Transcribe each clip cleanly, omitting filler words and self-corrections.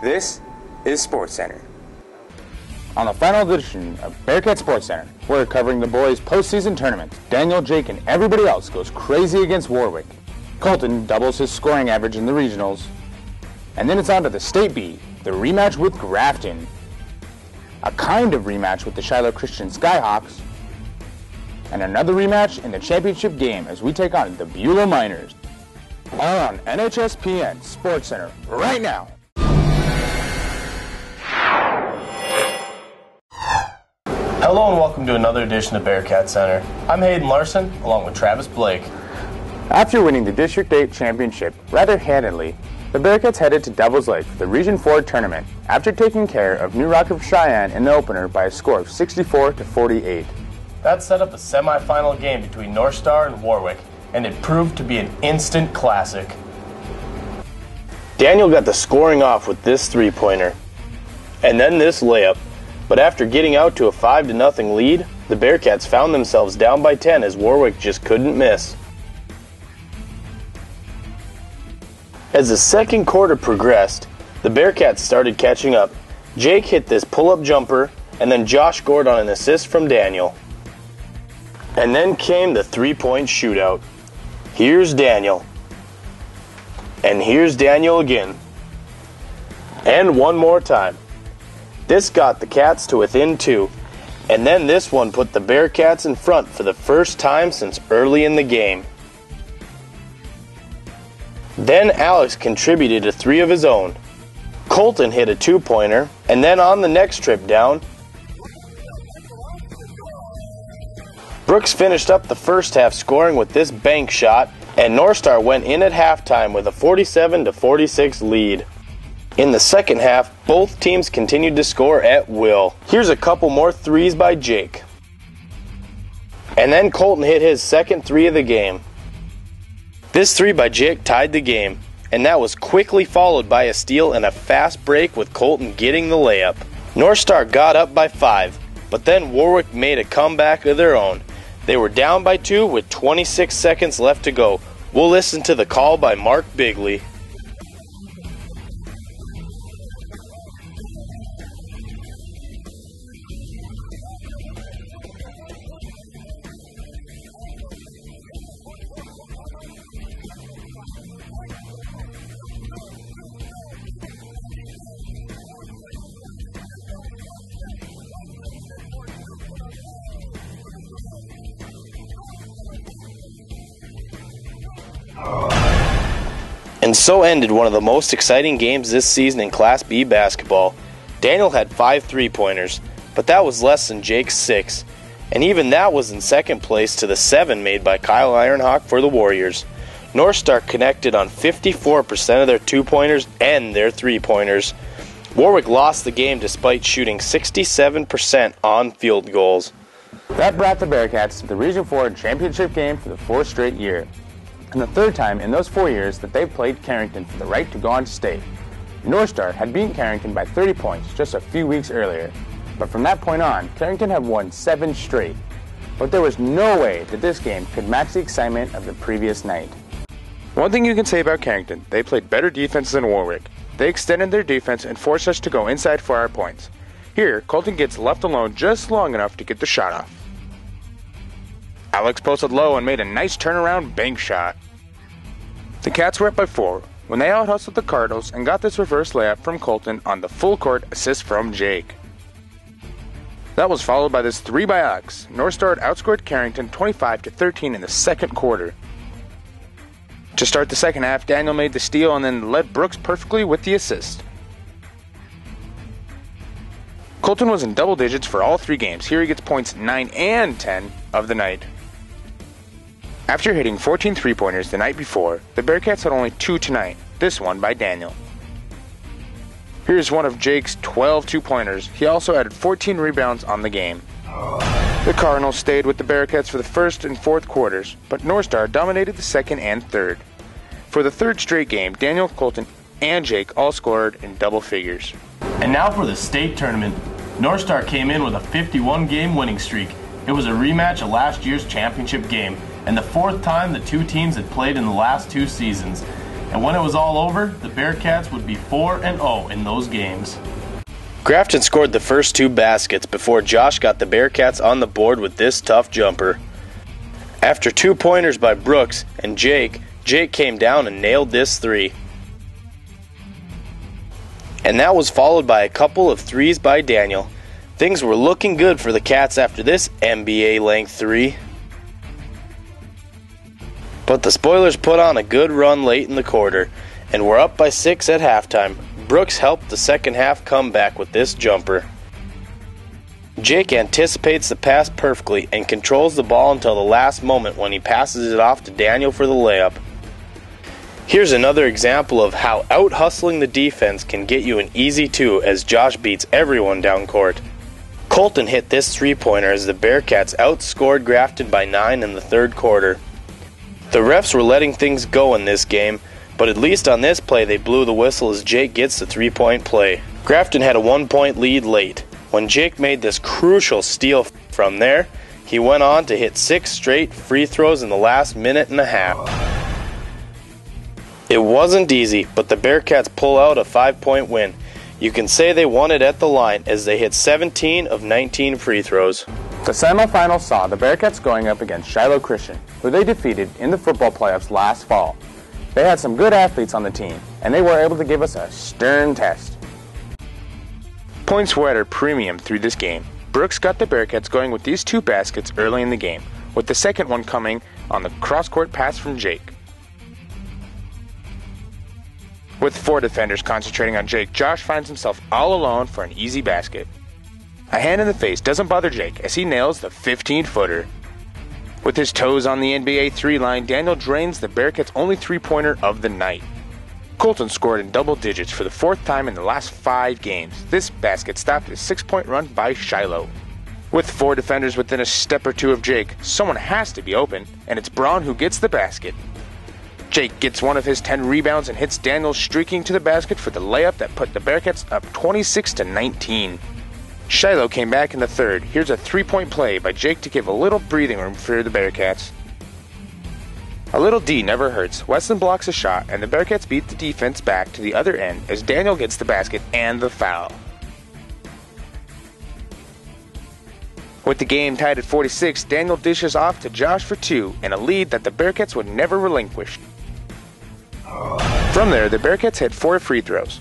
This is Sports Center. On the final edition of Bearcat Sports Center, we're covering the boys' postseason tournament. Daniel, Jake, and everybody else goes crazy against Warwick. Colton doubles his scoring average in the regionals. And then it's on to the State B, the rematch with Grafton. A kind of rematch with the Shiloh Christian Skyhawks. And another rematch in the championship game as we take on the Beulah Miners. All on NHSPN Sports Center right now. Hello and welcome to another edition of Bearcat Center. I'm Hayden Larson, along with Travis Blake. After winning the District 8 championship rather handedly, the Bearcats headed to Devil's Lake for the Region 4 tournament after taking care of New Rock of Cheyenne in the opener by a score of 64-48. That set up a semifinal game between North Star and Warwick, and it proved to be an instant classic. Daniel got the scoring off with this three-pointer, and then this layup. But after getting out to a 5-0 lead, the Bearcats found themselves down by 10 as Warwick just couldn't miss. As the second quarter progressed, the Bearcats started catching up. Jake hit this pull-up jumper, and then Josh scored on an assist from Daniel. And then came the three-point shootout. Here's Daniel. And here's Daniel again. And one more time. This got the Cats to within 2, and then this one put the Bearcats in front for the first time since early in the game. Then Alex contributed a 3 of his own. Colton hit a 2-pointer, and then on the next trip down, Brooks finished up the first half scoring with this bank shot, and North Star went in at halftime with a 47-46 lead. In the second half, both teams continued to score at will. Here's a couple more threes by Jake. And then Colton hit his second 3 of the game. This 3 by Jake tied the game, and that was quickly followed by a steal and a fast break with Colton getting the layup. North Star got up by 5, but then Warwick made a comeback of their own. They were down by 2 with 26 seconds left to go. We'll listen to the call by Mark Bigley. And so ended one of the most exciting games this season in Class B basketball. Daniel had 5 3-pointers, but that was less than Jake's 6, and even that was in second place to the 7 made by Kyle Ironhawk for the Warriors. North Star connected on 54% of their 2-pointers and their 3-pointers. Warwick lost the game despite shooting 67% on field goals. That brought the Bearcats to the Region 4 championship game for the 4th straight year, and the 3rd time in those 4 years that they've played Carrington for the right to go on to state. North Star had beaten Carrington by 30 points just a few weeks earlier, but from that point on, Carrington had won 7 straight. But there was no way that this game could match the excitement of the previous night. One thing you can say about Carrington, they played better defense than Warwick. They extended their defense and forced us to go inside for our points. Here, Colton gets left alone just long enough to get the shot off. Alex posted low and made a nice turnaround bank shot. The Cats were up by 4 when they out-hustled the Cardinals and got this reverse layup from Colton on the full-court assist from Jake. That was followed by this 3 by Alex. North Star outscored Carrington 25-13 in the second quarter. To start the second half, Daniel made the steal and then led Brooks perfectly with the assist. Colton was in double digits for all 3 games. Here he gets points 9 and 10 of the night. After hitting 14 3-pointers the night before, the Bearcats had only 2 tonight, this one by Daniel. Here's one of Jake's 12 2-pointers. He also added 14 rebounds on the game. The Cardinals stayed with the Bearcats for the first and fourth quarters, but North Star dominated the second and third. For the 3rd straight game, Daniel, Colton, and Jake all scored in double figures. And now for the state tournament. North Star came in with a 51-game winning streak. It was a rematch of last year's championship game, and the 4th time the 2 teams had played in the last 2 seasons. and when it was all over, the Bearcats would be 4-0 in those games. Grafton scored the first 2 baskets before Josh got the Bearcats on the board with this tough jumper. After 2 pointers by Brooks and Jake came down and nailed this 3. And that was followed by a couple of 3s by Daniel. Things were looking good for the Cats after this NBA length 3. But the Spoilers put on a good run late in the quarter and were up by 6 at halftime. Brooks helped the second half come back with this jumper. Jake anticipates the pass perfectly and controls the ball until the last moment when he passes it off to Daniel for the layup. Here's another example of how out-hustling the defense can get you an easy 2 as Josh beats everyone down court. Colton hit this 3-pointer as the Bearcats outscored Grafton by 9 in the third quarter. The refs were letting things go in this game, but at least on this play they blew the whistle as Jake gets the 3-point play. Grafton had a 1-point lead late. When Jake made this crucial steal from there, he went on to hit 6 straight free throws in the last minute and a half. It wasn't easy, but the Bearcats pull out a 5-point win. You can say they won it at the line as they hit 17 of 19 free throws. The semifinals saw the Bearcats going up against Shiloh Christian, who they defeated in the football playoffs last fall. They had some good athletes on the team, and they were able to give us a stern test. Points were at a premium through this game. Brooks got the Bearcats going with these 2 baskets early in the game, with the second one coming on the cross-court pass from Jake. With 4 defenders concentrating on Jake, Josh finds himself all alone for an easy basket. A hand in the face doesn't bother Jake as he nails the 15-footer. With his toes on the NBA 3-line, Daniel drains the Bearcats' only 3-pointer of the night. Colton scored in double digits for the 4th time in the last 5 games. This basket stopped a 6-point run by Shiloh. With 4 defenders within a step or 2 of Jake, someone has to be open, and it's Braun who gets the basket. Jake gets one of his 10 rebounds and hits Daniel streaking to the basket for the layup that put the Bearcats up 26-19. Shiloh came back in the third. Here's a 3-point play by Jake to give a little breathing room for the Bearcats. A little D never hurts. Weston blocks a shot, and the Bearcats beat the defense back to the other end as Daniel gets the basket and the foul. With the game tied at 46, Daniel dishes off to Josh for 2 and a lead that the Bearcats would never relinquish. From there, the Bearcats hit 4 free throws.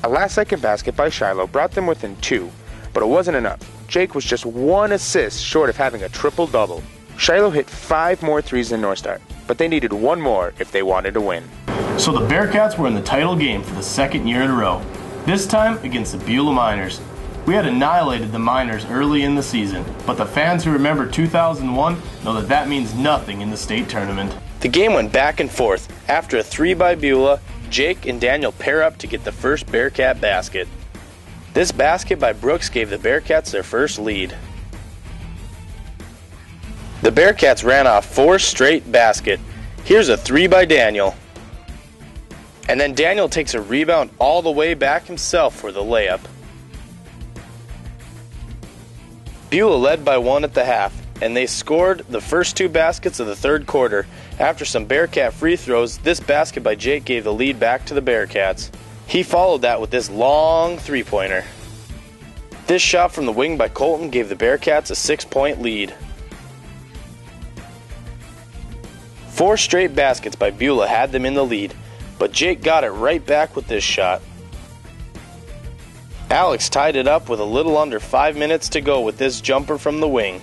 A last-second basket by Shiloh brought them within 2, but it wasn't enough. Jake was just 1 assist short of having a triple-double. Shiloh hit 5 more threes than North Star, but they needed 1 more if they wanted to win. So the Bearcats were in the title game for the 2nd year in a row, this time against the Beulah Miners. We had annihilated the Miners early in the season, but the fans who remember 2001 know that means nothing in the state tournament. The game went back and forth. After a 3 by Beulah, Jake and Daniel pair up to get the first Bearcat basket. This basket by Brooks gave the Bearcats their first lead. The Bearcats ran off 4 straight baskets. Here's a 3 by Daniel. And then Daniel takes a rebound all the way back himself for the layup. Beulah led by 1 at the half, and they scored the first 2 baskets of the third quarter. After some Bearcat free throws, this basket by Jake gave the lead back to the Bearcats. He followed that with this long 3-pointer. This shot from the wing by Colton gave the Bearcats a 6-point lead. 4 straight baskets by Beulah had them in the lead, but Jake got it right back with this shot. Alex tied it up with a little under 5 minutes to go with this jumper from the wing.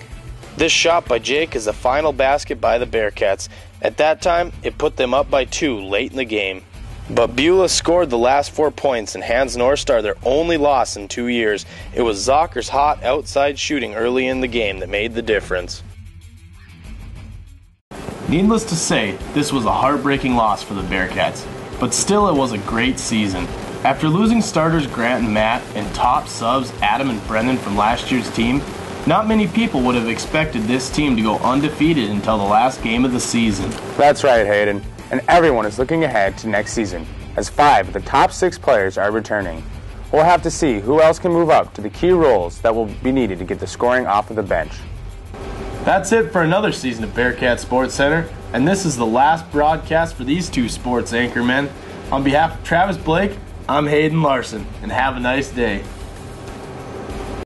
This shot by Jake is the final basket by the Bearcats. At that time, it put them up by 2 late in the game. But Beulah scored the last 4 points and hands North Star their only loss in 2 years. It was Zocker's hot outside shooting early in the game that made the difference. Needless to say, this was a heartbreaking loss for the Bearcats, but still it was a great season. After losing starters Grant and Matt and top subs Adam and Brendan from last year's team, not many people would have expected this team to go undefeated until the last game of the season. That's right, Hayden, and everyone is looking ahead to next season, as 5 of the top 6 players are returning. We'll have to see who else can move up to the key roles that will be needed to get the scoring off of the bench. That's it for another season of Bearcat Sports Center. And this is the last broadcast for these two sports anchormen. On behalf of Travis Blake, I'm Hayden Larson, and have a nice day.